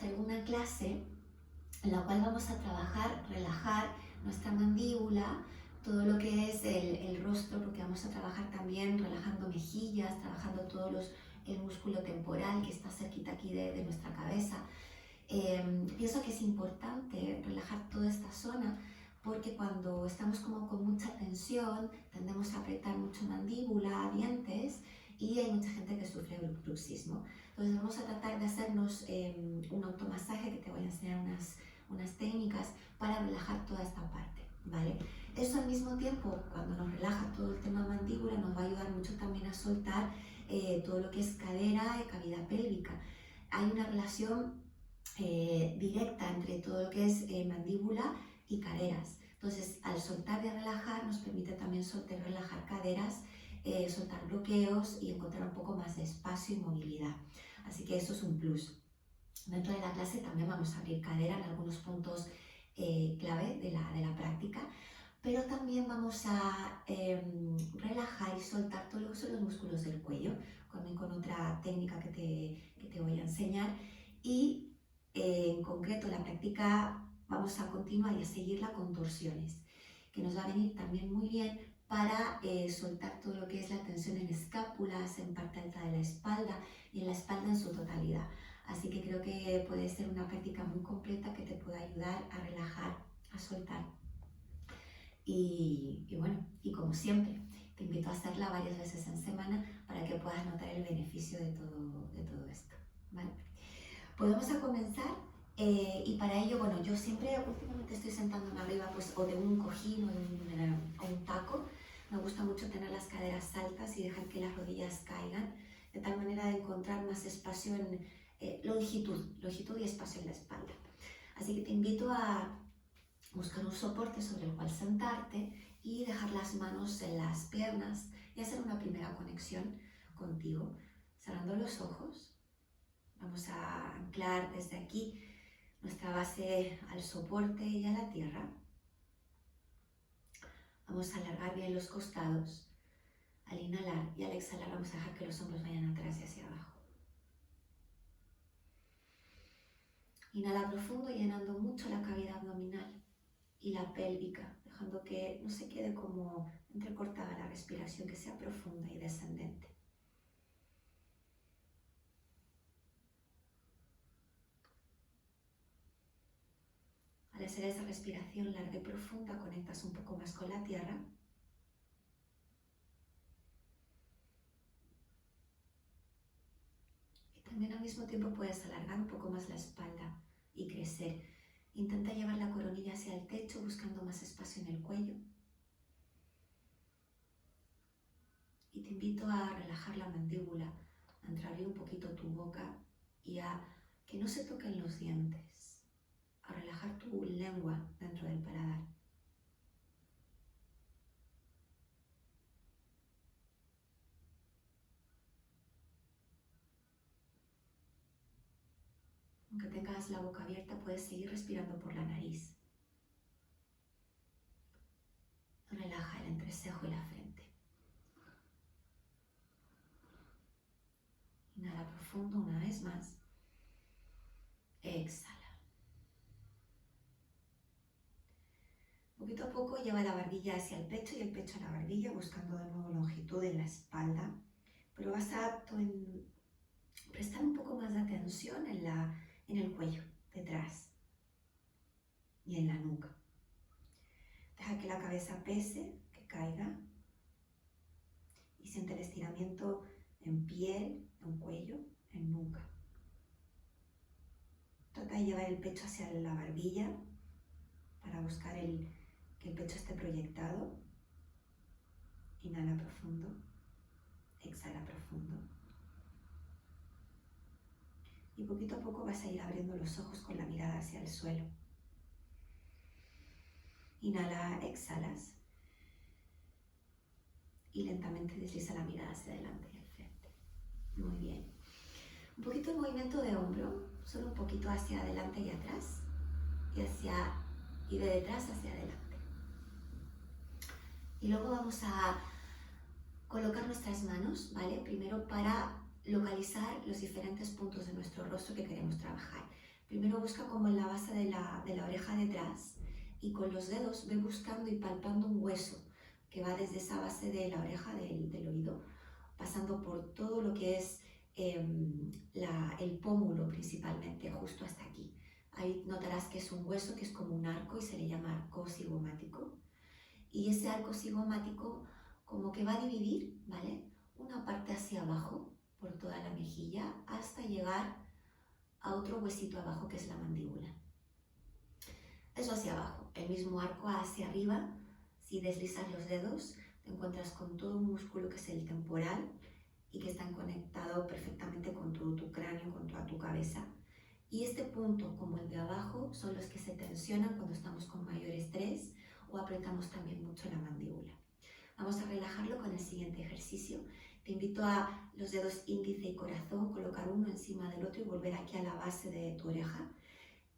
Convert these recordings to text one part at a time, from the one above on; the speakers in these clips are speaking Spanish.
hacer una clase en la cual vamos a relajar nuestra mandíbula, todo lo que es el rostro, porque vamos a trabajar también relajando mejillas, trabajando el músculo temporal que está cerquita aquí de nuestra cabeza. Pienso que es importante relajar toda esta zona porque cuando estamos como con mucha tensión tendemos a apretar mucho mandíbula, dientes, y hay mucha gente que sufre bruxismo. Entonces vamos a tratar de hacernos un automasaje, que te voy a enseñar unas técnicas para relajar toda esta parte, ¿vale? Eso al mismo tiempo, cuando nos relaja todo el tema mandíbula, nos va a ayudar mucho también a soltar todo lo que es cadera y cavidad pélvica. Hay una relación directa entre todo lo que es mandíbula y caderas. Entonces, al soltar y relajar, nos permite también soltar y relajar caderas, soltar bloqueos y encontrar un poco más de espacio y movilidad. Así que eso es un plus. Dentro de la clase también vamos a abrir cadera en algunos puntos clave de la práctica, pero también vamos a relajar y soltar todo lo que son los músculos del cuello, también con otra técnica que te voy a enseñar. Y en concreto la práctica vamos a continuar y a seguirla con torsiones, que nos va a venir también muy bien para soltar todo lo que es la tensión en escápulas, en parte alta de la espalda y en la espalda en su totalidad. Así que creo que puede ser una práctica muy completa que te pueda ayudar a relajar, a soltar. Y bueno, y como siempre, te invito a hacerla varias veces en semana para que puedas notar el beneficio de todo esto, ¿vale? Pues vamos a comenzar y para ello, bueno, yo siempre últimamente estoy sentándome arriba pues, o de un cojín o un taco. Me gusta mucho tener las caderas altas y dejar que las rodillas caigan, de tal manera de encontrar más espacio en longitud y espacio en la espalda. Así que te invito a buscar un soporte sobre el cual sentarte y dejar las manos en las piernas y hacer una primera conexión contigo, cerrando los ojos. Vamos a anclar desde aquí nuestra base al soporte y a la tierra. Vamos a alargar bien los costados. Al inhalar y al exhalar vamos a dejar que los hombros vayan atrás y hacia abajo. Inhala profundo, llenando mucho la cavidad abdominal y la pélvica, dejando que no se quede como entrecortada la respiración, que sea profunda y descendente. Al hacer esa respiración larga y profunda, conectas un poco más con la tierra. Y también al mismo tiempo puedes alargar un poco más la espalda y crecer. Intenta llevar la coronilla hacia el techo, buscando más espacio en el cuello. Y te invito a relajar la mandíbula, a entreabrir un poquito tu boca y a que no se toquen los dientes, a relajar tu lengua dentro del paladar. Aunque tengas la boca abierta, puedes seguir respirando por la nariz. Relaja el entrecejo y la frente. Inhala profundo una vez más. Exhala. Poquito a poco lleva la barbilla hacia el pecho y el pecho a la barbilla, buscando de nuevo longitud en la espalda. Pero vas a prestar un poco más de atención en el cuello, detrás y en la nuca. Deja que la cabeza pese, que caiga, y siente el estiramiento en piel, en cuello, en nuca. Trata de llevar el pecho hacia la barbilla para buscar que el pecho esté proyectado. Inhala profundo, exhala profundo. Y poquito a poco vas a ir abriendo los ojos con la mirada hacia el suelo. Inhala, exhalas. Y lentamente desliza la mirada hacia adelante y al frente. Muy bien. Un poquito de movimiento de hombro, solo un poquito hacia adelante y atrás. Y de detrás hacia adelante. Y luego vamos a colocar nuestras manos, ¿vale? Primero para localizar los diferentes puntos de nuestro rostro que queremos trabajar. Primero busca como en la base de la oreja detrás y con los dedos ve buscando y palpando un hueso que va desde esa base de la oreja del oído, pasando por todo lo que es el pómulo principalmente, justo hasta aquí. Ahí notarás que es un hueso que es como un arco y se le llama arco cigomático. Y ese arco cigomático como que va a dividir, ¿vale? Una parte hacia abajo por toda la mejilla hasta llegar a otro huesito abajo que es la mandíbula. Eso hacia abajo, el mismo arco hacia arriba. Si deslizas los dedos te encuentras con todo un músculo que es el temporal y que están conectado perfectamente con todo tu cráneo, con toda tu cabeza. Y este punto, como el de abajo, son los que se tensionan cuando estamos con mayor estrés o apretamos también mucho la mandíbula. Vamos a relajarlo con el siguiente ejercicio. Te invito a los dedos índice y corazón, colocar uno encima del otro y volver aquí a la base de tu oreja.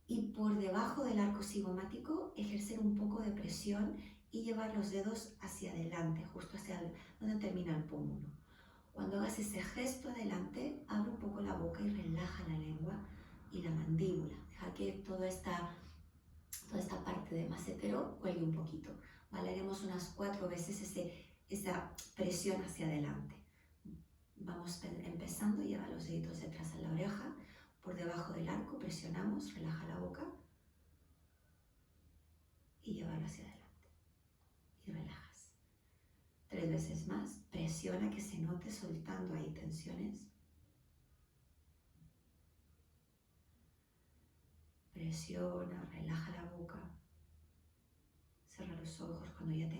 Y por debajo del arco cigomático, ejercer un poco de presión y llevar los dedos hacia adelante, justo hacia donde termina el pómulo. Cuando hagas ese gesto adelante, abre un poco la boca y relaja la lengua y la mandíbula. Deja que toda esta parte de macetero cuelgue un poquito. ¿Vale? Haremos unas 4 veces esa presión hacia adelante. Vamos empezando, lleva los deditos detrás de la oreja, por debajo del arco, presionamos, relaja la boca y llevarlo hacia adelante. Y relajas. 3 veces más, presiona que se note soltando ahí tensiones. Presiona, relaja la boca. Cierra los ojos cuando ya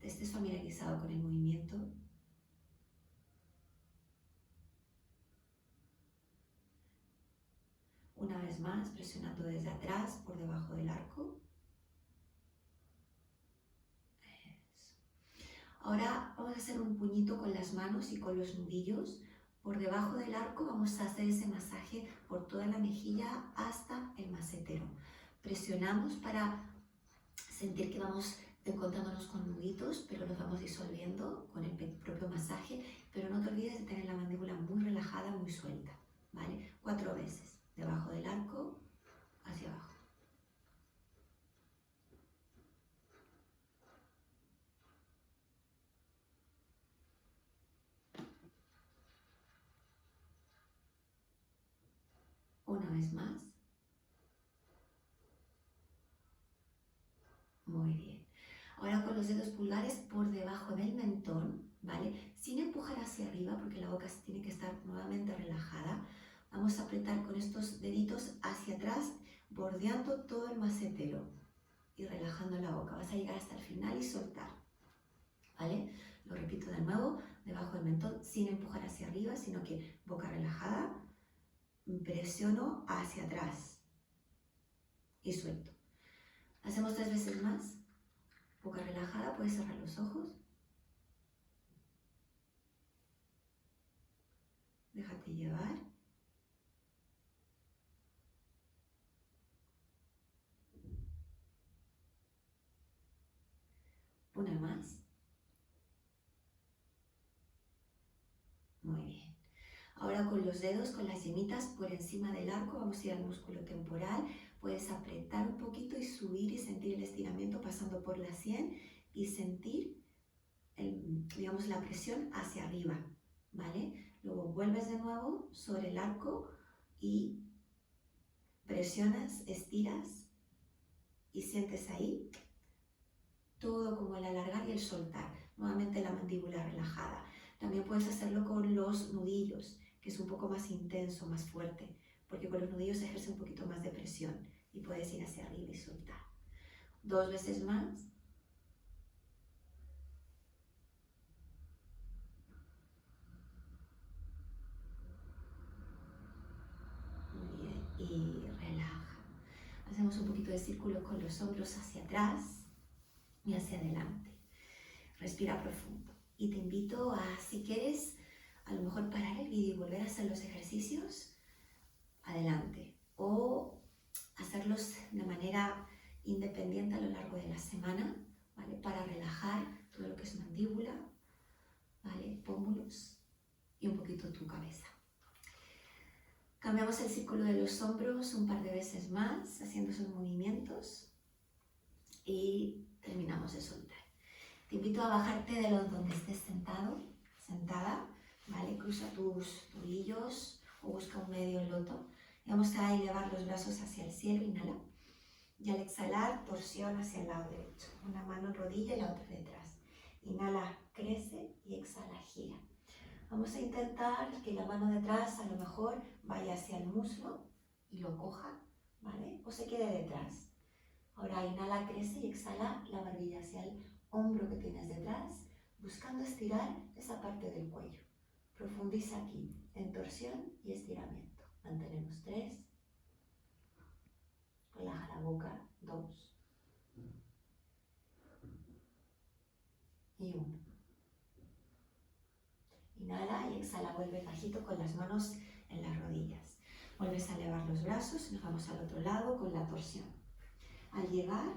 estés familiarizado con el movimiento. Una vez más, presionando desde atrás, por debajo del arco. Eso. Ahora vamos a hacer un puñito con las manos y con los nudillos. Por debajo del arco vamos a hacer ese masaje por toda la mejilla hasta el macetero. Presionamos para sentir que vamos encontrándonos con nuditos, pero los vamos disolviendo con el propio masaje. Pero no te olvides de tener la mandíbula muy relajada, muy suelta. ¿Vale? 4 veces. Debajo del arco, hacia abajo. Una vez más. Muy bien. Ahora con los dedos pulgares por debajo del mentón, ¿vale? Sin empujar hacia arriba porque la boca tiene que estar nuevamente relajada. Vamos a apretar con estos deditos hacia atrás, bordeando todo el macetero y relajando la boca. Vas a llegar hasta el final y soltar, ¿vale? Lo repito de nuevo, debajo del mentón, sin empujar hacia arriba, sino que boca relajada, presiono hacia atrás y suelto. Hacemos 3 veces más. Boca relajada, puedes cerrar los ojos. Déjate llevar. Una más. Muy bien. Ahora con los dedos, con las yemitas por encima del arco, vamos a ir al músculo temporal. Puedes apretar un poquito y subir y sentir el estiramiento pasando por la sien y sentir, digamos, la presión hacia arriba, ¿vale? Luego vuelves de nuevo sobre el arco y presionas, estiras y sientes ahí todo como el alargar y el soltar. Nuevamente la mandíbula relajada. También puedes hacerlo con los nudillos, que es un poco más intenso, más fuerte, porque con los nudillos se ejerce un poquito más de presión y puedes ir hacia arriba y soltar. 2 veces más. Muy bien, y relaja. Hacemos un poquito de círculo con los hombros hacia atrás y hacia adelante. Respira profundo. Y te invito a, si quieres, a lo mejor parar el vídeo y volver a hacer los ejercicios, adelante. O hacerlos de manera independiente a lo largo de la semana, ¿vale? Para relajar todo lo que es mandíbula, ¿vale? Pómulos y un poquito tu cabeza. Cambiamos el círculo de los hombros un par de veces más, haciendo esos movimientos. Y terminamos de soltar. Te invito a bajarte de donde estés sentado, sentada, ¿vale? Cruza tus tobillos o busca un medio loto. Y vamos a elevar los brazos hacia el cielo, inhala. Y al exhalar, torsión hacia el lado derecho. Una mano en rodilla y la otra detrás. Inhala, crece y exhala, gira. Vamos a intentar que la mano detrás a lo mejor vaya hacia el muslo y lo coja, ¿vale? O se quede detrás. Ahora inhala, crece y exhala la barbilla hacia el hombro que tienes detrás, buscando estirar esa parte del cuello. Profundiza aquí en torsión y estiramiento. Mantenemos 3. Relaja la boca, 2. Y 1. Inhala y exhala, vuelve bajito con las manos en las rodillas. Vuelves a elevar los brazos y nos vamos al otro lado con la torsión. Al llegar,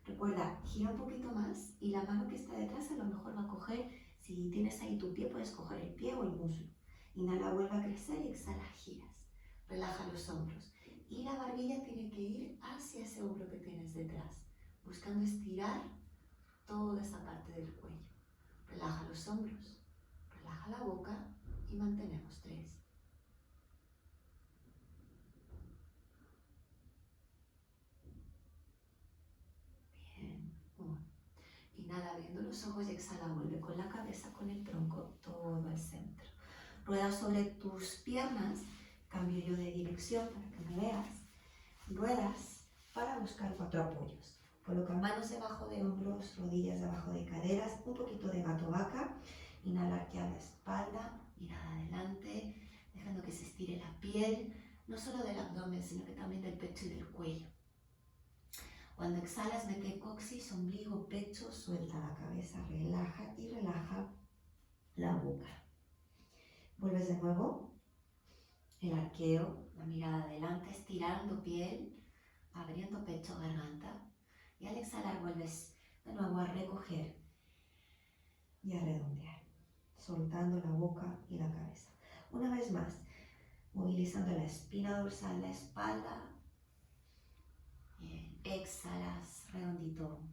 recuerda, gira un poquito más y la mano que está detrás a lo mejor va a coger, si tienes ahí tu pie, puedes coger el pie o el muslo. Inhala, vuelve a crecer y exhala, giras. Relaja los hombros. Y la barbilla tiene que ir hacia ese hombro que tienes detrás, buscando estirar toda esa parte del cuello. Relaja los hombros. Relaja la boca y mantenemos 3. Bien, 1. Inhala abriendo los ojos y exhala, vuelve con la cabeza, con el tronco, todo al centro. Rueda sobre tus piernas, cambio yo de dirección para que me veas. Ruedas para buscar 4 apoyos. Coloca manos debajo de hombros, rodillas debajo de caderas, un poquito de gato vaca. Inhala, arquea la espalda, mirada adelante, dejando que se estire la piel, no solo del abdomen, sino que también del pecho y del cuello. Cuando exhalas, mete coxis, ombligo, pecho, suelta la cabeza, relaja y relaja la boca. Vuelves de nuevo, el arqueo, la mirada adelante, estirando piel, abriendo pecho, garganta. Y al exhalar vuelves de nuevo a recoger y a redondear, soltando la boca y la cabeza. Una vez más, movilizando la espina dorsal, la espalda. Bien, exhalas, redondito,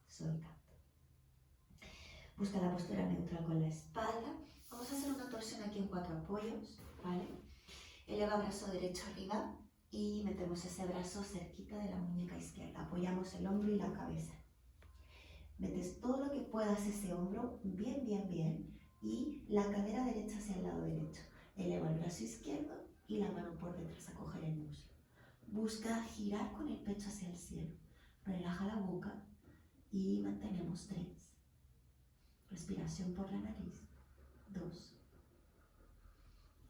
soltando. Busca la postura neutral con la espalda. Vamos a hacer una torsión aquí en 4 apoyos, ¿vale? Eleva brazo derecho arriba y metemos ese brazo cerquita de la muñeca izquierda. Apoyamos el hombro y la cabeza. Metes todo lo que puedas ese hombro, bien, bien, bien, y la cadera derecha hacia el lado derecho. Eleva el brazo izquierdo y la mano por detrás a coger el muslo. Busca girar con el pecho hacia el cielo. Relaja la boca y mantenemos 3. Respiración por la nariz. 2.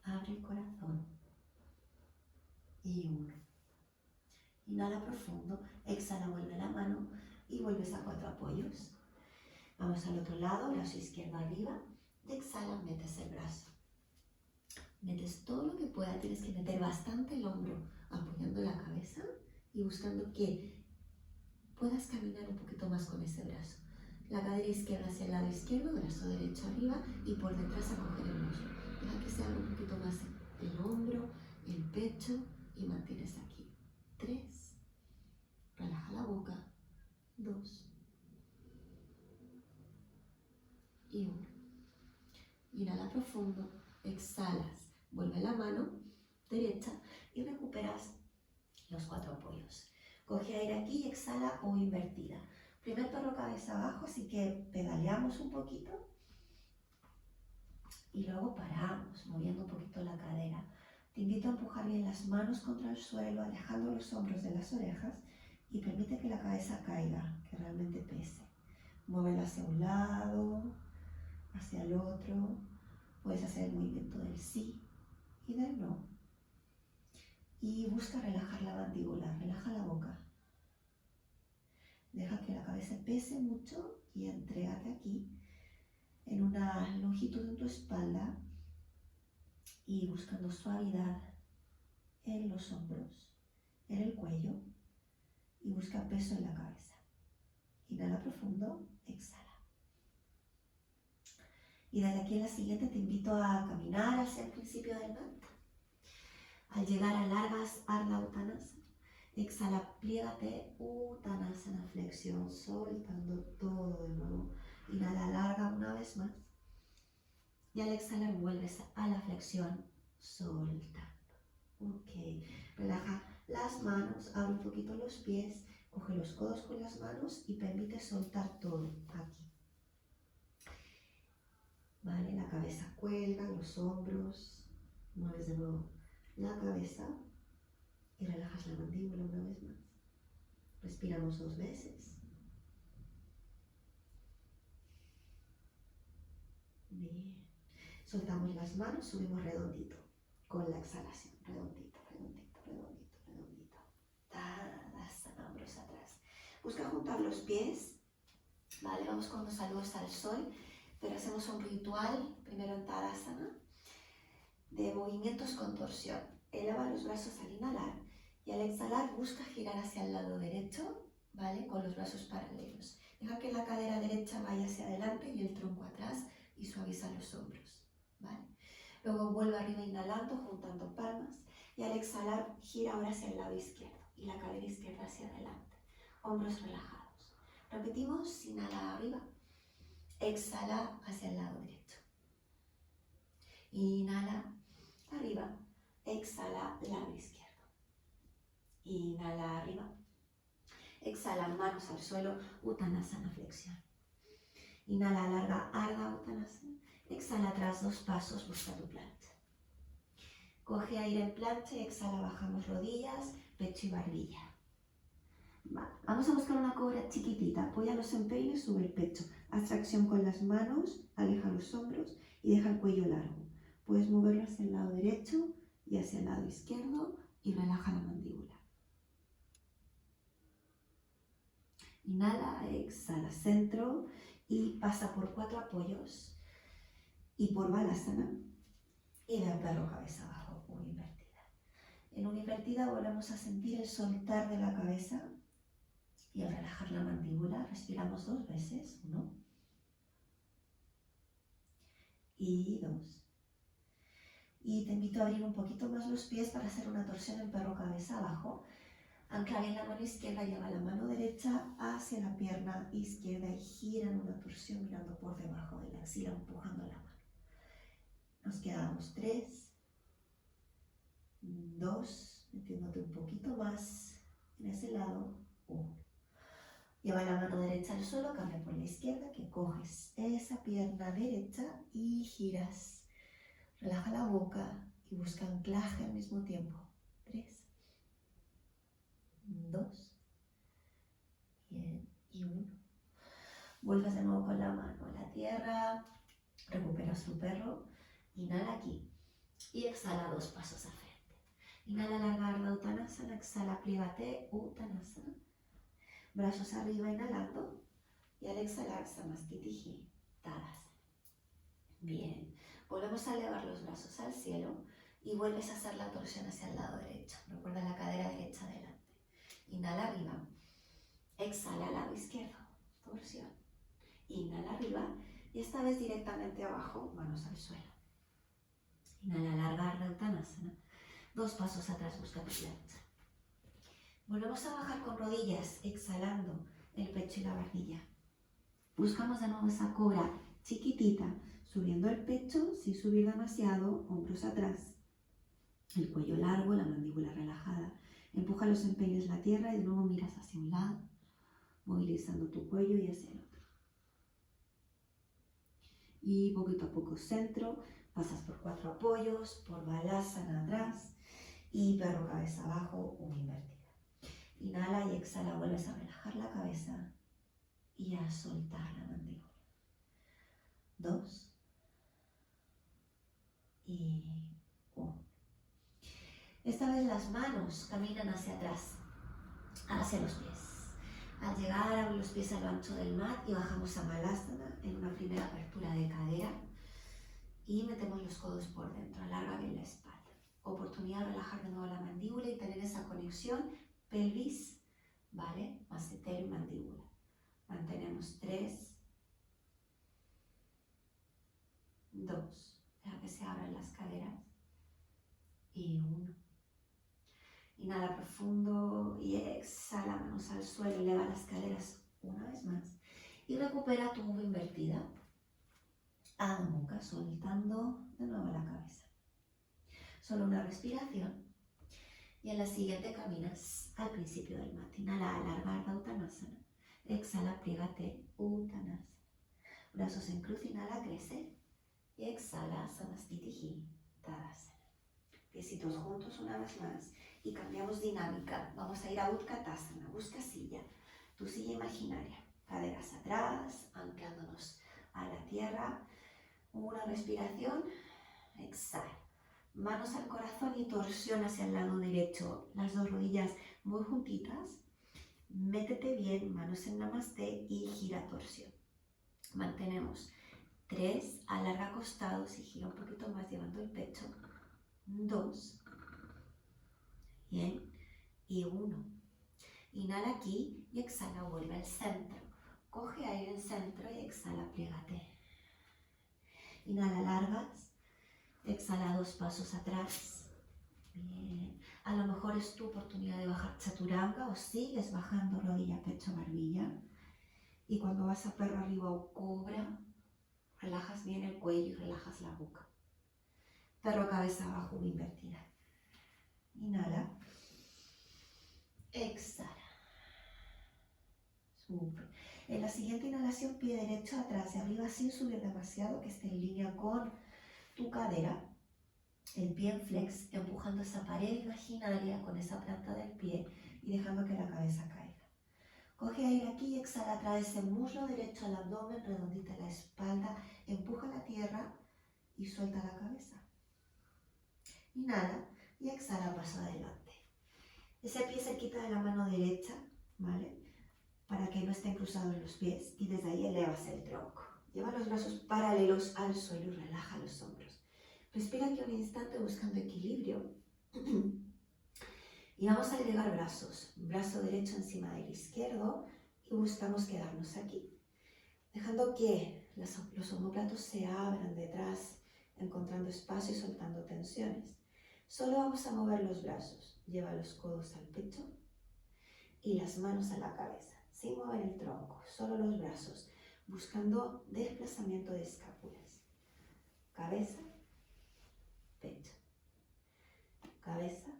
Abre el corazón. Y 1. Inhala profundo, exhala, vuelve la mano y vuelves a 4 apoyos. Vamos al otro lado, brazo izquierdo arriba. Y exhala, metes el brazo. Metes todo lo que puedas, tienes que meter bastante el hombro, apoyando la cabeza y buscando que puedas caminar un poquito más con ese brazo. La cadera izquierda hacia el lado izquierdo, brazo derecho arriba y por detrás a coger el muslo. Deja que se abra un poquito más el hombro, el pecho y mantienes aquí. 3. Relaja la boca. 2. Y 1. Inhala profundo, exhalas, vuelve la mano derecha y recuperas los 4 apoyos. Coge aire aquí y exhala o invertida. Primer perro cabeza abajo, así que pedaleamos un poquito y luego paramos, moviendo un poquito la cadera. Te invito a empujar bien las manos contra el suelo, alejando los hombros de las orejas y permite que la cabeza caiga, que realmente pese. Muévela hacia un lado, hacia el otro. Puedes hacer el movimiento del sí y del no. Y busca relajar la mandíbula, relaja la boca. Deja que la cabeza pese mucho y entrégate aquí en una longitud en tu espalda y buscando suavidad en los hombros, en el cuello y busca peso en la cabeza. Inhala profundo, exhala. Y desde aquí en la siguiente te invito a caminar hacia el principio del mantra. Al llegar alargas Ardha Uttanasana. Exhala, pliégate, Uttanasana, flexión, soltando todo de nuevo. Inhala, alarga una vez más. Y al exhalar vuelves a la flexión, soltando. Ok, relaja las manos, abre un poquito los pies, coge los codos con las manos y permite soltar todo aquí. Vale, la cabeza cuelga, los hombros, mueves de nuevo la cabeza y relajas la mandíbula una vez más. Respiramos 2 veces. Bien. Soltamos las manos, subimos redondito con la exhalación. Redondito, redondito, redondito, redondito. Tadasana, hombros atrás. Busca juntar los pies. Vale, vamos con unos saludos al sol, pero hacemos un ritual, primero en Tadasana, de movimientos con torsión. Eleva los brazos al inhalar y al exhalar busca girar hacia el lado derecho, ¿vale? Con los brazos paralelos. Deja que la cadera derecha vaya hacia adelante y el tronco atrás y suaviza los hombros, ¿vale? Luego vuelve arriba inhalando, juntando palmas y al exhalar gira ahora hacia el lado izquierdo y la cadera izquierda hacia adelante. Hombros relajados. Repetimos, inhala arriba, exhala hacia el lado derecho. Inhala arriba, exhala lado izquierdo. Inhala arriba, exhala manos al suelo, Uttanasana, flexión. Inhala, alarga, Ardha Uttanasana. Exhala atrás 2 pasos, busca tu plancha. Coge aire en plancha y exhala, bajamos rodillas, pecho y barbilla. Vale. Vamos a buscar una cobra chiquitita, apoya los empeines, sube el pecho. Haz tracción con las manos, aleja los hombros y deja el cuello largo. Puedes moverlo hacia el lado derecho y hacia el lado izquierdo y relaja la mandíbula. Inhala, exhala, centro y pasa por 4 apoyos y por Balasana y de perro cabeza abajo, una invertida. En una invertida volvemos a sentir el soltar de la cabeza y al relajar la mandíbula respiramos 2 veces, 1 y 2. Y te invito a abrir un poquito más los pies para hacer una torsión en perro cabeza abajo. Ancla bien la mano izquierda, lleva la mano derecha hacia la pierna izquierda y gira en una torsión mirando por debajo de la axila, empujando la mano. Nos quedamos 3, 2, metiéndote un poquito más en ese lado, 1. Lleva la mano derecha al suelo, cambia por la izquierda, que coges esa pierna derecha y giras. Relaja la boca y busca anclaje al mismo tiempo. 3, 2, bien, y 1. Vuelves de nuevo con la mano a la tierra, recuperas tu perro, inhala aquí y exhala 2 pasos al frente. Inhala, larga Ardha Uttanasana, exhala, pliégate, Uttanasana. Brazos arriba inhalando y al exhalar Samastitihi, Tadasana. Bien, volvemos a elevar los brazos al cielo y vuelves a hacer la torsión hacia el lado derecho. Recuerda la cadera derecha adelante. Inhala arriba, exhala al lado izquierdo, torsión. Inhala arriba y esta vez directamente abajo, manos al suelo. Inhala, larga Ardha Uttanasana. 2 pasos atrás, busca tu plancha. Volvemos a bajar con rodillas, exhalando el pecho y la barbilla. Buscamos de nuevo esa cobra chiquitita, subiendo el pecho sin subir demasiado, hombros atrás, el cuello largo, la mandíbula relajada. Empuja los empeines la tierra y de nuevo miras hacia un lado, movilizando tu cuello y hacia el otro. Y poquito a poco centro, pasas por 4 apoyos, por Balasana atrás y perro cabeza abajo, una invertida. Inhala y exhala, vuelves a relajar la cabeza y a soltar la mandíbula. 2 y 1. Esta vez las manos caminan hacia atrás, hacia los pies. Al llegar, abro los pies a lo ancho del mat y bajamos a Balasana en una primera apertura de cadera y metemos los codos por dentro, alarga bien la espalda. Oportunidad de relajar de nuevo la mandíbula y tener esa conexión pelvis, ¿vale? Massetero y mandíbula. Mantenemos 3, 2, deja que se abran las caderas y 1. Inhala profundo y exhala, manos al suelo, eleva las caderas una vez más. Y recupera tu V invertida. Adho Mukha, soltando de nuevo la cabeza. Solo una respiración. Y en la siguiente caminas al principio del mat. Inhala, alarga Ardha Uttanasana. Exhala, pliégate, Uttanasana. Brazos en cruz, inhala, crece. Y exhala, Samastitihi, Tadasana. Piecitos juntos una vez más. Y cambiamos dinámica. Vamos a ir a Utkatasana. Busca silla. Tu silla imaginaria. Caderas atrás, anclándonos a la tierra. Una respiración. Exhala. Manos al corazón y torsión hacia el lado derecho. Las dos rodillas muy juntitas. Métete bien, manos en Namaste y gira torsión. Mantenemos 3, alarga costados y gira un poquito más llevando el pecho. 2, bien, y 1. Inhala aquí y exhala, vuelve al centro. Coge aire en centro y exhala, pliégate. Inhala, largas. Exhala 2 pasos atrás. Bien. A lo mejor es tu oportunidad de bajar chaturanga o sigues bajando rodilla, pecho, barbilla. Y cuando vas a perro arriba o cobra, relajas bien el cuello y relajas la boca. Perro cabeza abajo, invertida. Inhala. Exhala. Súper. En la siguiente inhalación, pie derecho atrás y arriba sin subir demasiado, que esté en línea con tu cadera. El pie en flex, empujando esa pared imaginaria con esa planta del pie y dejando que la cabeza caiga. Coge aire aquí y exhala, trae ese muslo derecho al abdomen, redondita la espalda, empuja la tierra y suelta la cabeza. Inhala y exhala, paso adelante. Ese pie cerquita de la mano derecha, ¿vale? Para que no estén cruzados los pies y desde ahí elevas el tronco. Lleva los brazos paralelos al suelo y relaja los hombros. Respira aquí un instante buscando equilibrio. Y vamos a agregar brazos. Brazo derecho encima del izquierdo y buscamos quedarnos aquí. Dejando que los omóplatos se abran detrás, encontrando espacio y soltando tensiones. Solo vamos a mover los brazos. Lleva los codos al pecho y las manos a la cabeza, sin mover el tronco, solo los brazos, buscando desplazamiento de escápulas. Cabeza, pecho, cabeza,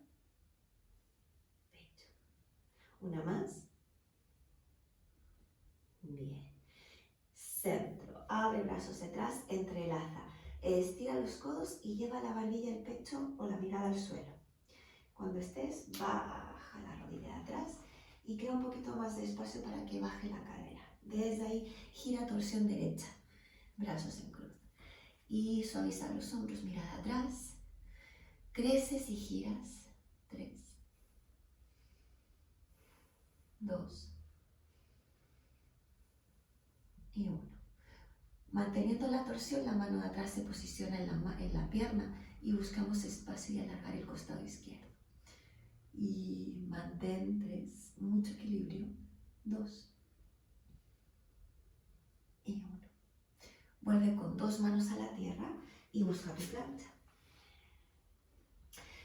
pecho. Una más. Bien. Centro. Abre brazos atrás, entrelaza. Estira los codos y lleva la barbilla al pecho o la mirada al suelo. Cuando estés, baja la rodilla de atrás y crea un poquito más de espacio para que baje la cadera. Desde ahí, gira torsión derecha. Brazos en cruz. Y suaviza los hombros, mirada atrás. Creces y giras. 3, 2 y 1. Manteniendo la torsión, la mano de atrás se posiciona en la pierna y buscamos espacio y alargar el costado izquierdo. Y mantén 3, mucho equilibrio. 2 y 1. Vuelve con 2 manos a la tierra y busca tu plancha.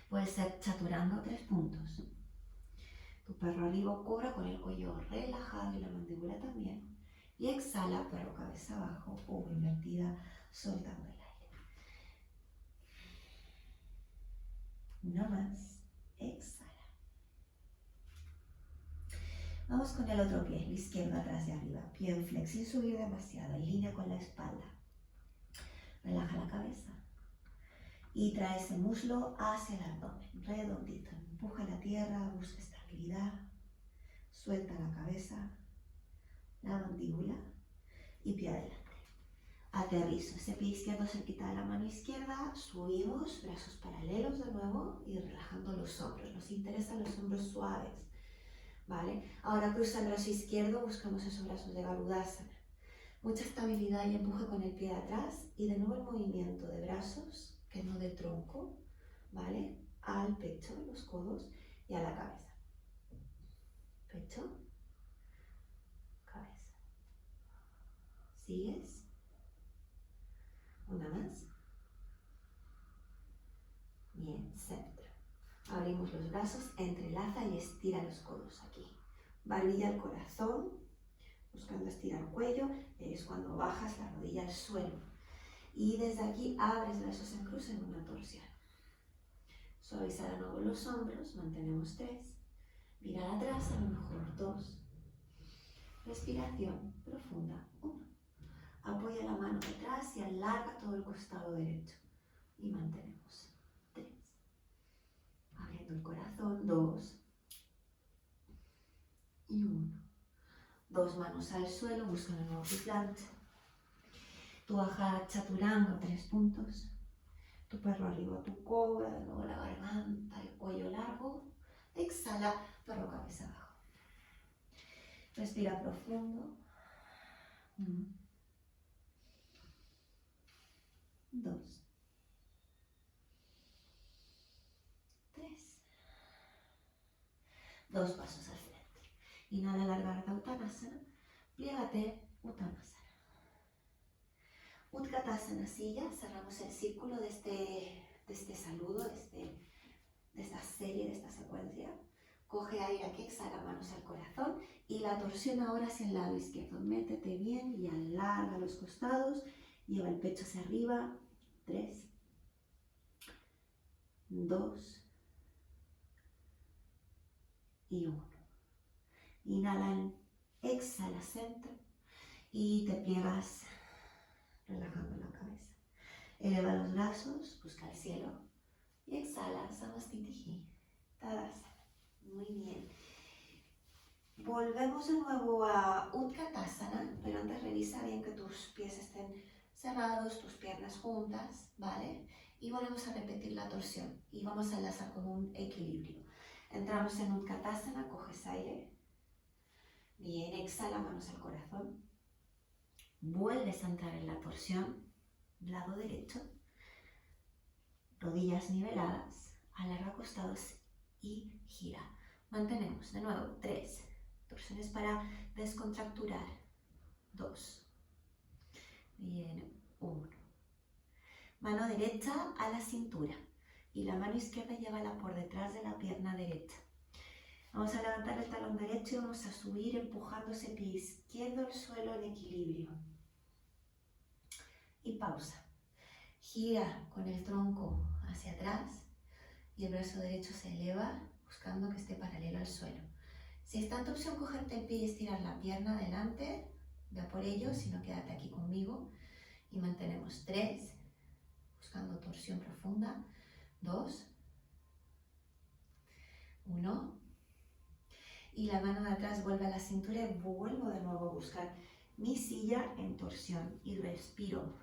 Puedes ser chaturanga 3 puntos. Tu perro arriba o cobra con el cuello relajado y la mandíbula también. Y exhala, perro cabeza abajo o invertida, soltando el aire. Una más. Exhala. Vamos con el otro pie, el izquierdo atrás y arriba. Pie en flex sin subir demasiado, en línea con la espalda. Relaja la cabeza. Y trae ese muslo hacia el abdomen, redondito. Empuja la tierra, busca estabilidad. Suelta la cabeza, la mandíbula y pie adelante. Aterrizo, ese pie izquierdo cerquita de la mano izquierda, subimos, brazos paralelos de nuevo y relajando los hombros. Nos interesan los hombros suaves, ¿vale? Ahora cruza el brazo izquierdo, buscamos esos brazos de Garudasana. Mucha estabilidad y empuje con el pie de atrás y de nuevo el movimiento de brazos, que no de tronco, ¿vale? Al pecho, los codos y a la cabeza. Pecho, cabeza. ¿Sigues? Una más. Bien, centro. Ahora abrimos los brazos, entrelaza y estira los codos aquí. Barbilla al corazón, buscando estirar el cuello, es cuando bajas la rodilla al suelo. Y desde aquí abres brazos en cruz en una torsión. Suaviza de nuevo los hombros, mantenemos 3. Mirar atrás, a lo mejor 2. Respiración profunda, 1. Apoya la mano detrás y alarga todo el costado derecho. Y mantenemos 3. Abriendo el corazón, 2. Y 1. 2 manos al suelo, busca de nuevo tu plancha. Tu bajada chaturanga, 3 puntos. Tu perro arriba, tu cobra, de nuevo la garganta, el cuello largo. Exhala, perro cabeza abajo. Respira profundo. 1. 2. 3. 2 pasos al frente. Inhala, alargar Uttanasana. Pliégate, Uttanasana. Utkatasana, silla. Cerramos el círculo de este saludo, de esta serie, de esta secuencia. Coge aire aquí, exhala, manos al corazón. Y la torsión ahora hacia el lado izquierdo. Métete bien y alarga los costados. Lleva el pecho hacia arriba. 3. 2. Y 1. Inhala, exhala, centro. Y te pliegas, relajando la cabeza. Eleva los brazos, busca el cielo. Y exhala, Samastitihi, Tadasana. Muy bien. Volvemos de nuevo a Utkatasana, pero antes revisa bien que tus pies estén cerrados, tus piernas juntas, ¿vale? Y volvemos a repetir la torsión. Y vamos a enlazar con un equilibrio. Entramos en Utkatasana, coges aire. Bien, exhala, manos al corazón. Vuelves a entrar en la torsión, lado derecho. Rodillas niveladas, alarga costados y gira. Mantenemos de nuevo 3. Torsiones para descontracturar. 2. Bien, 1. Mano derecha a la cintura y la mano izquierda llévala por detrás de la pierna derecha. Vamos a levantar el talón derecho y vamos a subir empujando ese pie izquierdo al suelo en equilibrio. Y pausa. Gira con el tronco hacia atrás y el brazo derecho se eleva buscando que esté paralelo al suelo. Si está en tu opción cogerte el pie y estirar la pierna adelante, ve a por ello, si no quédate aquí conmigo. Y mantenemos 3, buscando torsión profunda. 2, 1. Y la mano de atrás vuelve a la cintura y vuelvo de nuevo a buscar mi silla en torsión y respiro.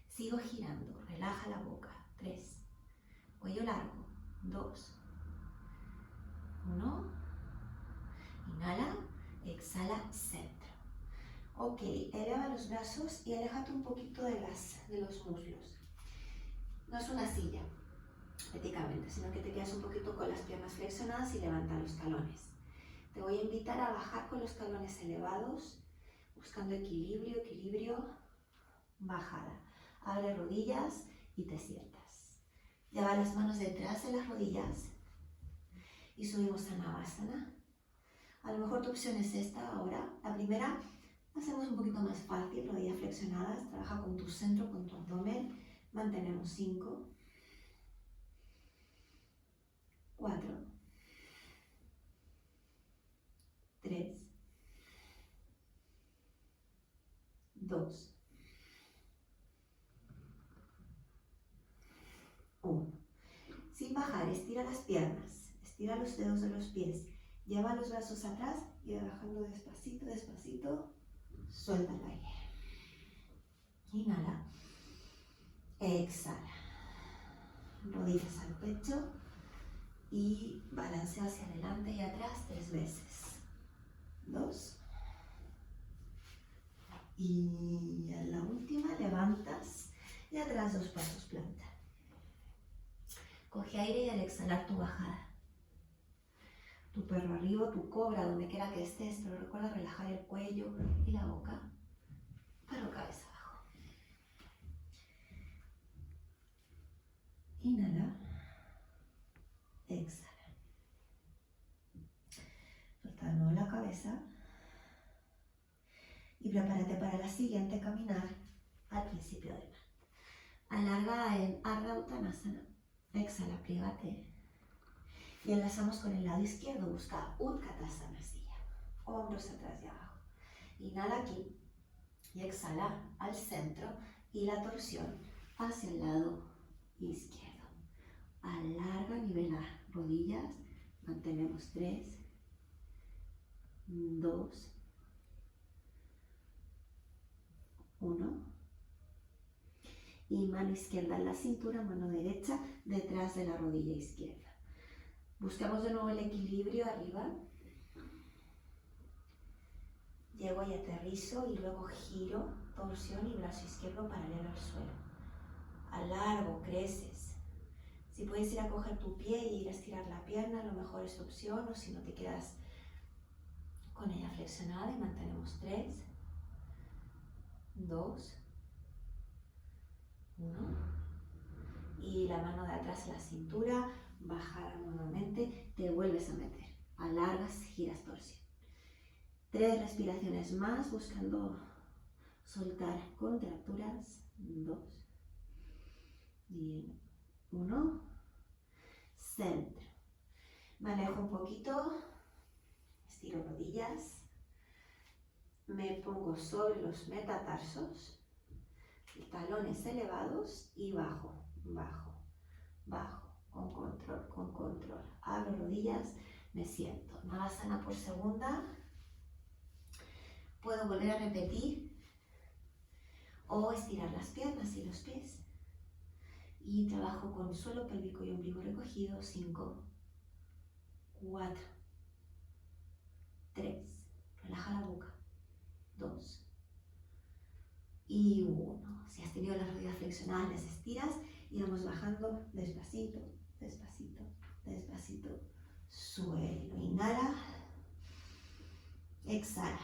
Sigo girando, relaja la boca. 3, cuello largo. 2, 1, inhala, exhala, centro. Ok, eleva los brazos y aléjate un poquito de los muslos. No es una silla, prácticamente, sino que te quedas un poquito con las piernas flexionadas y levanta los talones. Te voy a invitar a bajar con los talones elevados, buscando equilibrio, equilibrio, bajada. Abre rodillas y te sientas. Lleva las manos detrás de las rodillas y subimos a Navasana. A lo mejor tu opción es esta ahora. La primera, hacemos un poquito más fácil, rodillas flexionadas. Trabaja con tu centro, con tu abdomen. Mantenemos 5, 4, 3, 2, 1. Sin bajar, estira las piernas, estira los dedos de los pies, lleva los brazos atrás y bajando despacito, despacito, suelta el aire. Inhala, exhala, rodillas al pecho y balancea hacia adelante y atrás 3 veces. 2. Y a la última levantas y atrás 2 pasos planta. Coge aire y al exhalar tu bajada. Tu perro arriba, tu cobra, donde quiera que estés, pero recuerda relajar el cuello y la boca. Perro cabeza abajo. Inhala. Exhala. cabeza. Y prepárate para la siguiente, caminar al principio del mat. Alarga en Ardha Uttanasana. Exhala, pliégate. Y enlazamos con el lado izquierdo. Busca Utkatasana, silla. Hombros atrás y abajo. Inhala aquí. Y exhala al centro. Y la torsión hacia el lado izquierdo. Alarga, nivela rodillas. Mantenemos 3, 2, 1. Y mano izquierda en la cintura, mano derecha detrás de la rodilla izquierda. Buscamos de nuevo el equilibrio arriba. Llego y aterrizo y luego giro, torsión y brazo izquierdo paralelo al suelo. Alargo, creces. Si puedes ir a coger tu pie y ir a estirar la pierna, a lo mejor es opción, o si no te quedas con ella flexionada y mantenemos 3, 2, 1. Y la mano de atrás a la cintura, bajada nuevamente, te vuelves a meter. Alargas, giras, torsión. 3 respiraciones más, buscando soltar contracturas. 2. Bien. 1. Centro. Manejo un poquito. Estiro rodillas. Me pongo sobre los metatarsos. Talones elevados y bajo, bajo, bajo. Con control, con control. Abro rodillas, me siento. Navasana por segunda. Puedo volver a repetir o estirar las piernas y los pies. Y trabajo con suelo pélvico y ombligo recogido. 5, 4, 3. Relaja la boca. 2 y 1. Si has tenido las rodillas flexionadas, las estiras y vamos bajando despacito, despacito, despacito. Suelo. Inhala. Exhala.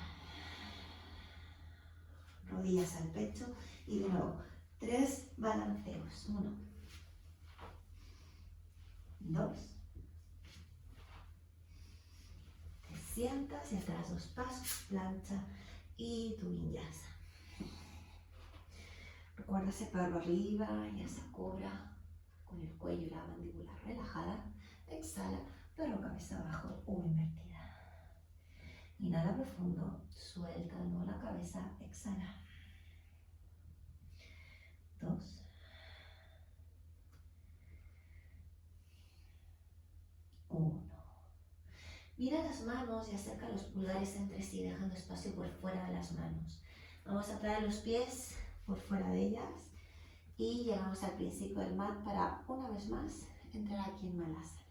Rodillas al pecho y de nuevo 3 balanceos. 1, 2. Te sientas y atrás 2 pasos, plancha y tu vinyasa. Recuerda separarlo arriba y esa cobra con el cuello y la mandíbula relajada. Exhala, perro cabeza abajo o invertida. Inhala profundo, suelta de nuevo la cabeza, exhala. 2. 1. Mira las manos y acerca los pulgares entre sí, dejando espacio por fuera de las manos. Vamos a traer los pies por fuera de ellas y llegamos al principio del mat para una vez más entrar aquí en Malasana.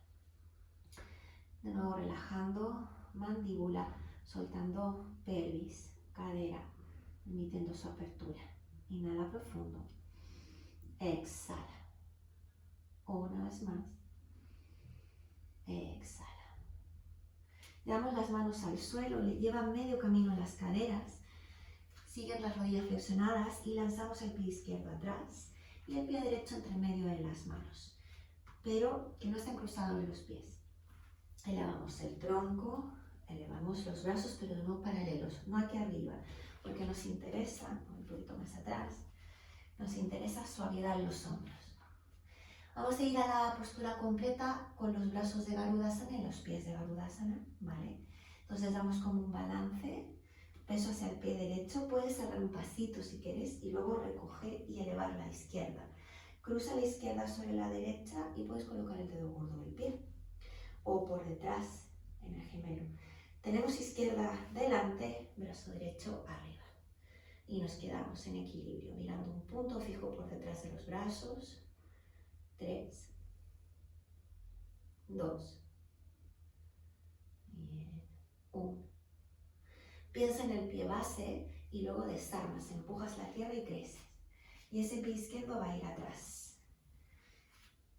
De nuevo relajando mandíbula, soltando pelvis, cadera, permitiendo su apertura. Inhala profundo, exhala. Una vez más, exhala. Llevamos las manos al suelo, le llevan medio camino a las caderas. Siguen las rodillas flexionadas y lanzamos el pie izquierdo atrás y el pie derecho entre medio de las manos, pero que no estén cruzados los pies. Elevamos el tronco, elevamos los brazos, pero no paralelos, no aquí arriba, porque nos interesa, un poquito más atrás, nos interesa suavidad en los hombros. Vamos a ir a la postura completa con los brazos de Garudasana y los pies de Garudasana, ¿vale? Entonces damos como un balance. Peso hacia el pie derecho, puedes cerrar un pasito si quieres y luego recoger y elevar la izquierda. Cruza la izquierda sobre la derecha y puedes colocar el dedo gordo del pie o por detrás en el gemelo. Tenemos izquierda delante, brazo derecho arriba y nos quedamos en equilibrio mirando un punto fijo por detrás de los brazos. 3, 2, bien, 1. Piensa en el pie base y luego desarmas, empujas la tierra y creces. Y ese pie izquierdo va a ir atrás.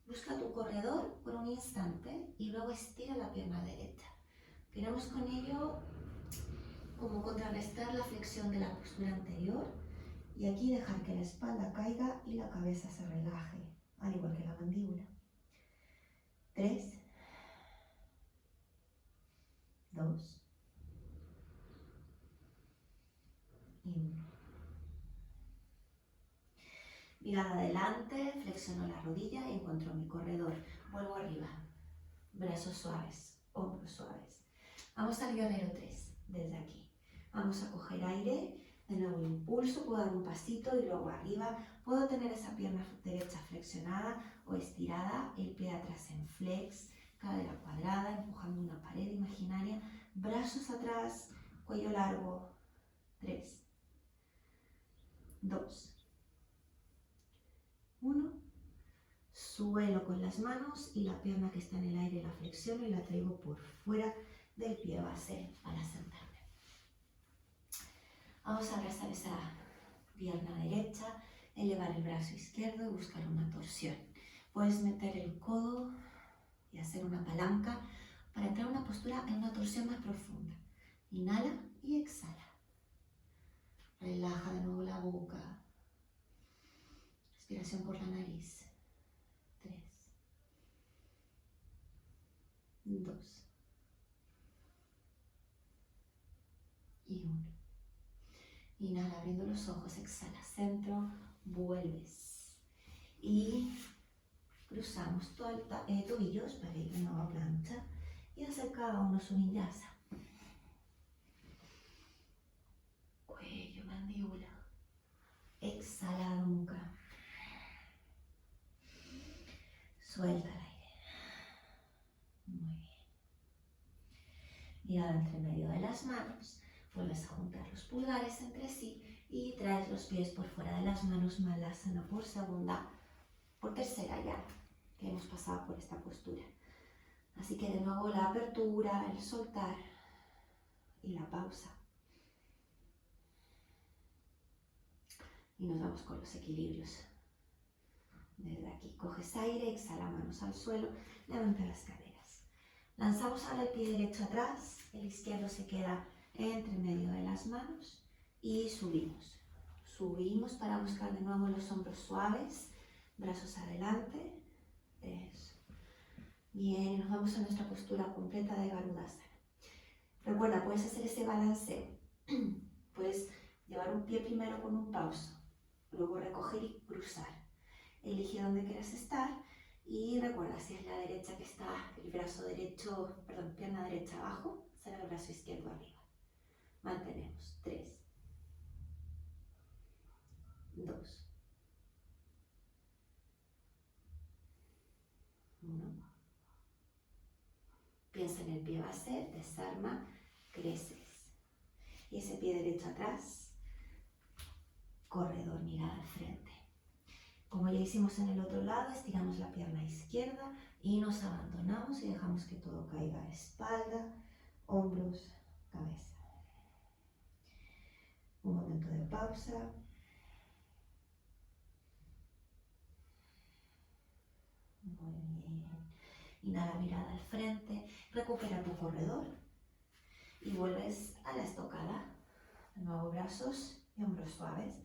Busca tu corredor por un instante y luego estira la pierna derecha. Queremos con ello como contrarrestar la flexión de la postura anterior y aquí dejar que la espalda caiga y la cabeza se relaje, al igual que la mandíbula. 3, 2, y 1. Mirada adelante, flexiono la rodilla y encuentro mi corredor. Vuelvo arriba, brazos suaves, hombros suaves. Vamos al guerrero 3, desde aquí. Vamos a coger aire, de nuevo impulso, puedo dar un pasito y luego arriba. Puedo tener esa pierna derecha flexionada o estirada, el pie atrás en flex, cadera cuadrada, empujando una pared imaginaria, brazos atrás, cuello largo. 3, 2, 1. Suelo con las manos y la pierna que está en el aire la flexiono y la traigo por fuera del pie base para sentarme. Vamos a abrazar esa pierna derecha, elevar el brazo izquierdo y buscar una torsión. Puedes meter el codo y hacer una palanca para entrar en una postura en una torsión más profunda. Inhala y exhala. Relaja de nuevo la boca. Respiración por la nariz. 3, 2 y 1. Inhala abriendo los ojos, exhala, centro, vuelves. Y cruzamos tobillos para ir a una nueva plancha y hacer cada uno su vinyasa. Cuello, mandíbula. Exhala, nuca. Suelta el aire. Muy bien. Mirada entre medio de las manos. Vuelves a juntar los pulgares entre sí y traes los pies por fuera de las manos, Malasana por tercera ya que hemos pasado por esta postura. Así que de nuevo la apertura, el soltar y la pausa. Y nos vamos con los equilibrios. Desde aquí coges aire, exhala manos al suelo, levanta las caderas. Lanzamos ahora el pie derecho atrás, el izquierdo se queda entre medio de las manos y subimos. Subimos para buscar de nuevo los hombros suaves, brazos adelante. Eso. Bien, nos vamos a nuestra postura completa de Garudasana. Recuerda, puedes hacer ese balanceo. Puedes llevar un pie primero con un pauso, luego recoger y cruzar. Elige dónde quieras estar y recuerda, si es la derecha que está el brazo derecho, pierna derecha abajo, será el brazo izquierdo arriba. Mantenemos. 3, 2, 1. Piensa en el pie base, desarma, creces. Y ese pie derecho atrás, corredor, mirada al frente. Como ya hicimos en el otro lado, estiramos la pierna izquierda y nos abandonamos y dejamos que todo caiga. Espalda, hombros, cabeza. Un momento de pausa. Muy bien. Inhala, mirada al frente. Recupera tu corredor. Y vuelves a la estocada. De nuevo brazos y hombros suaves.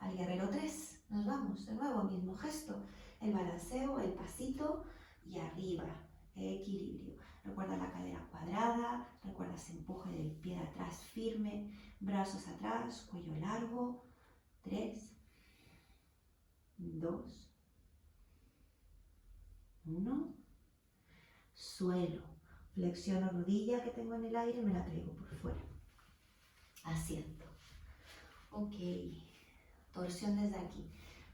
Al guerrero 3. Nos vamos. De nuevo, mismo gesto. El balanceo, el pasito y arriba. Equilibrio. Recuerda la cadera cuadrada. Recuerda ese empuje del pie de atrás firme. Brazos atrás, cuello largo. 3, 2, 1. Suelo. Flexiono rodilla que tengo en el aire y me la traigo por fuera. Asiento. Ok. Torsión desde aquí.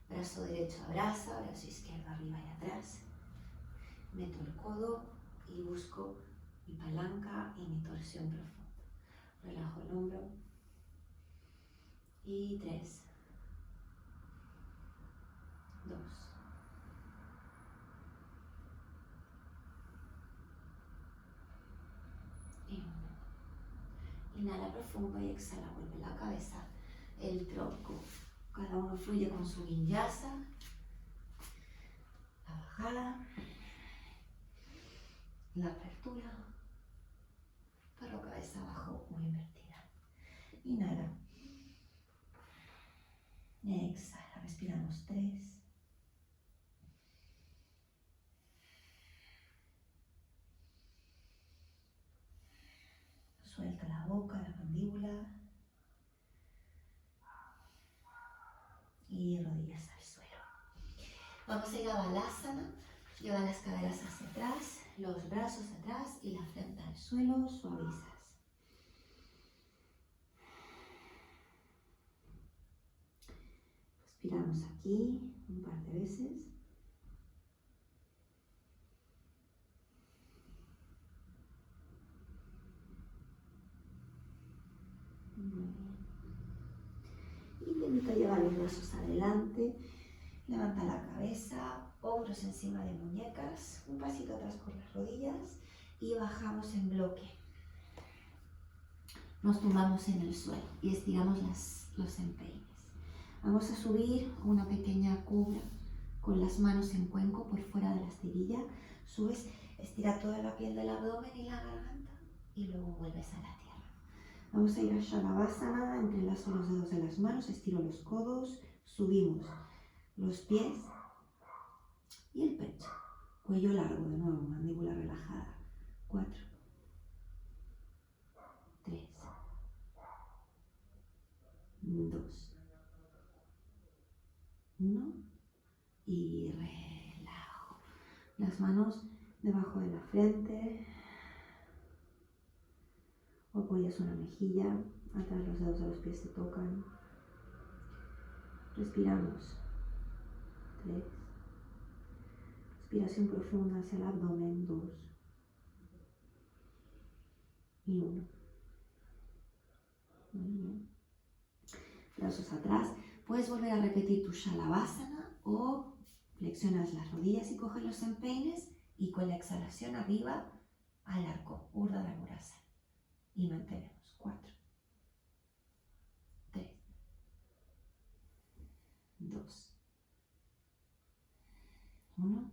Brazo derecho abraza, brazo izquierdo arriba y atrás. Meto el codo y busco mi palanca y mi torsión profunda. Relajo el hombro. Y 3, 2, 1. Inhala profundo y exhala, vuelve la cabeza, el tronco. Cada uno fluye con su vinyasa. La bajada. La apertura. Perro cabeza abajo o invertida. Inhala. Exhala, respiramos 3. Suelta la boca, la mandíbula. y rodillas al suelo. Vamos a ir a Balasana. Lleva las caderas hacia atrás, los brazos atrás y la frente al suelo, suavizas. Respiramos aquí un par de veces. Muy bien. Y te invito a llevar los brazos adelante. Levanta la cabeza, hombros encima de muñecas, un pasito atrás con las rodillas y bajamos en bloque. Nos tumbamos en el suelo y estiramos los empeines. Vamos a subir una pequeña cobra con las manos en cuenco por fuera de la esterilla. Subes, estira toda la piel del abdomen y la garganta y luego vuelves a la tierra. Vamos a ir a Shalabhasana, entrelazo los dedos de las manos, estiro los codos, subimos los pies y el pecho. Cuello largo de nuevo, mandíbula relajada. 4, 3, 2, 1 y relajo. Las manos debajo de la frente o apoyas una mejilla, atrás los dedos de los pies se tocan. Respiramos. 3. Respiración profunda hacia el abdomen. 2 y 1. Muy bien. Brazos atrás. Puedes volver a repetir tu Shalabhasana o flexionas las rodillas y coges los empeines y con la exhalación arriba al arco, Urdhva Dhanurasana. Y mantenemos. 4, 3, 2, 1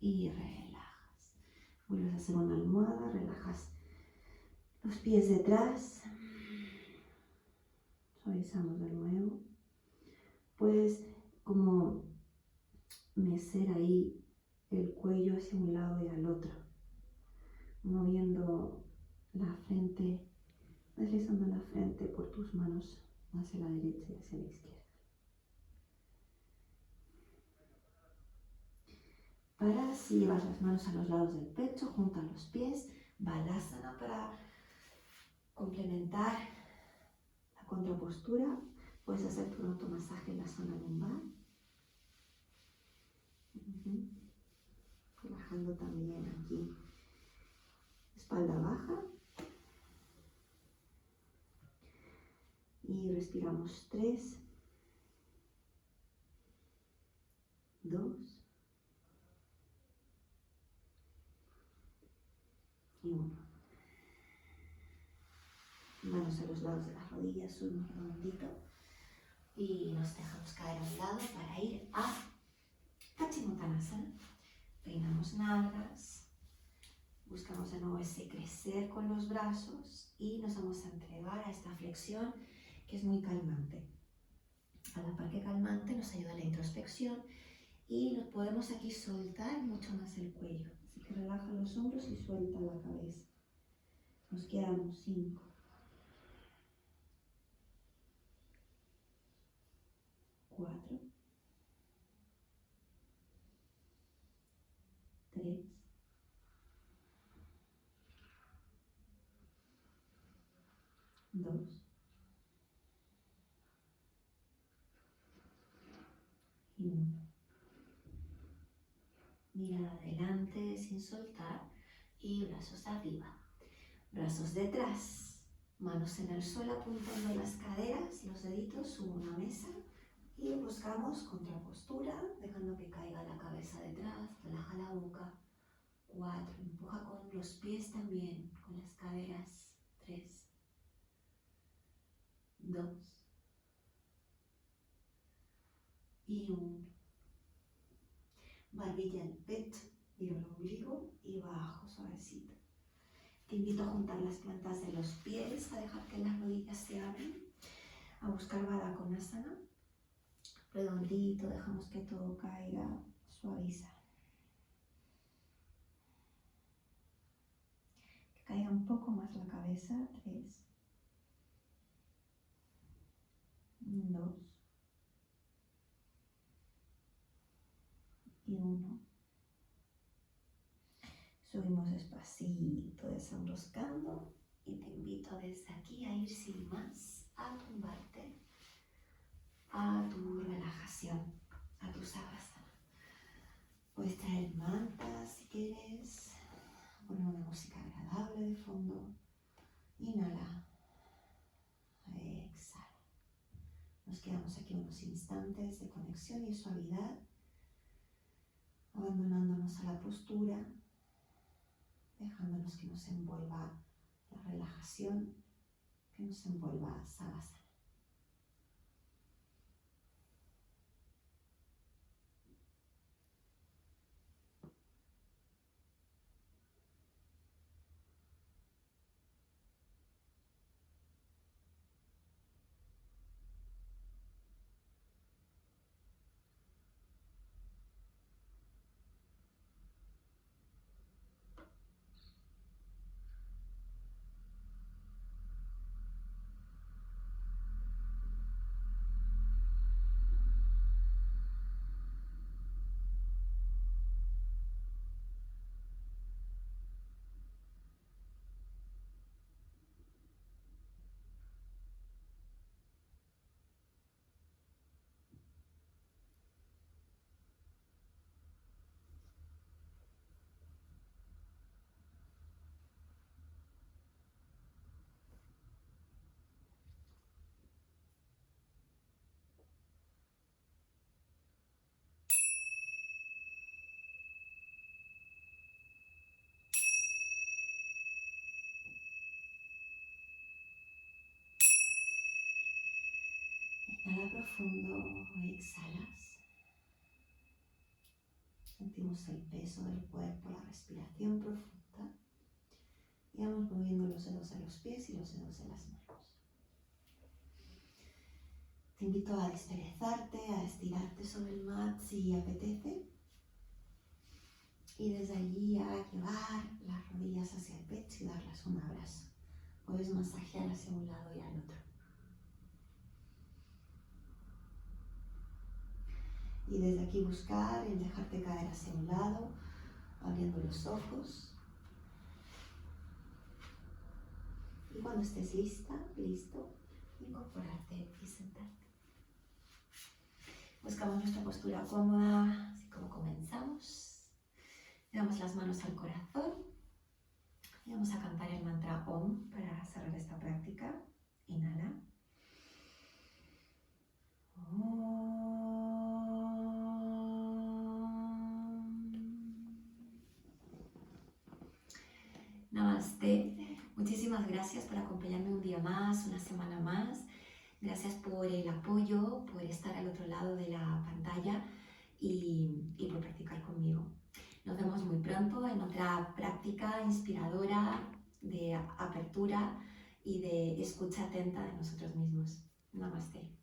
y relajas. Vuelves a hacer una almohada, relajas los pies detrás. Suavizamos de nuevo. Puedes como mecer ahí el cuello hacia un lado y al otro, moviendo la frente, deslizando la frente por tus manos hacia la derecha y hacia la izquierda. Para, si llevas las manos a los lados del pecho, junta los pies, Balasana para complementar la contrapostura. Puedes hacer tu automasaje en la zona lumbar. Relajando también aquí, espalda baja. Y respiramos 3, 2 y 1. Manos a los lados de las rodillas, subimos redondito y nos dejamos caer a un lado para ir a Paschimottanasana. Peinamos nalgas, buscamos de nuevo ese crecer con los brazos y nos vamos a entregar a esta flexión que es muy calmante. A la par que calmante nos ayuda a la introspección y nos podemos aquí soltar mucho más el cuello. Así que relaja los hombros y suelta la cabeza. Nos quedamos 5, 4, 3, 2 y 1. Mirada adelante sin soltar y brazos arriba. Brazos detrás, manos en el suelo apuntando las caderas, los deditos, subo una mesa y buscamos contrapostura, dejando que caiga la cabeza detrás, relaja la boca. 4, empuja con los pies también, con las caderas. 3, 2 y 1. Barbilla al pecho, miro el ombligo y bajo suavecito. Te invito a juntar las plantas de los pies, a dejar que las rodillas se abren, a buscar Baddha Konasana. Redondito, dejamos que todo caiga, suaviza. Que caiga un poco más la cabeza. 3, 2 y 1. Subimos despacito, desenroscando, y te invito desde aquí a ir sin más, a tumbarte a tu relajación, a tu savasana. Puedes traer mantas si quieres, poner una música agradable de fondo. Inhala, exhala. Nos quedamos aquí unos instantes de conexión y suavidad, abandonándonos a la postura, dejándonos que nos envuelva la relajación, que nos envuelva savasana. Inhala profundo, exhalas. Sentimos el peso del cuerpo, la respiración profunda. Y vamos moviendo los dedos de los pies y los dedos de las manos. Te invito a desperezarte, a estirarte sobre el mat si apetece. Y desde allí a llevar las rodillas hacia el pecho y darles un abrazo. Puedes masajear hacia un lado y al otro. Y desde aquí buscar el dejarte caer hacia un lado, abriendo los ojos. Y cuando estés lista, listo, incorporarte y sentarte. Buscamos nuestra postura cómoda, así como comenzamos. Llevamos las manos al corazón y vamos a cantar el mantra OM para cerrar esta práctica. Inhala. Namaste. Muchísimas gracias por acompañarme un día más, una semana más. Gracias por el apoyo, por estar al otro lado de la pantalla y por practicar conmigo. Nos vemos muy pronto en otra práctica inspiradora de apertura y de escucha atenta de nosotros mismos. Namaste.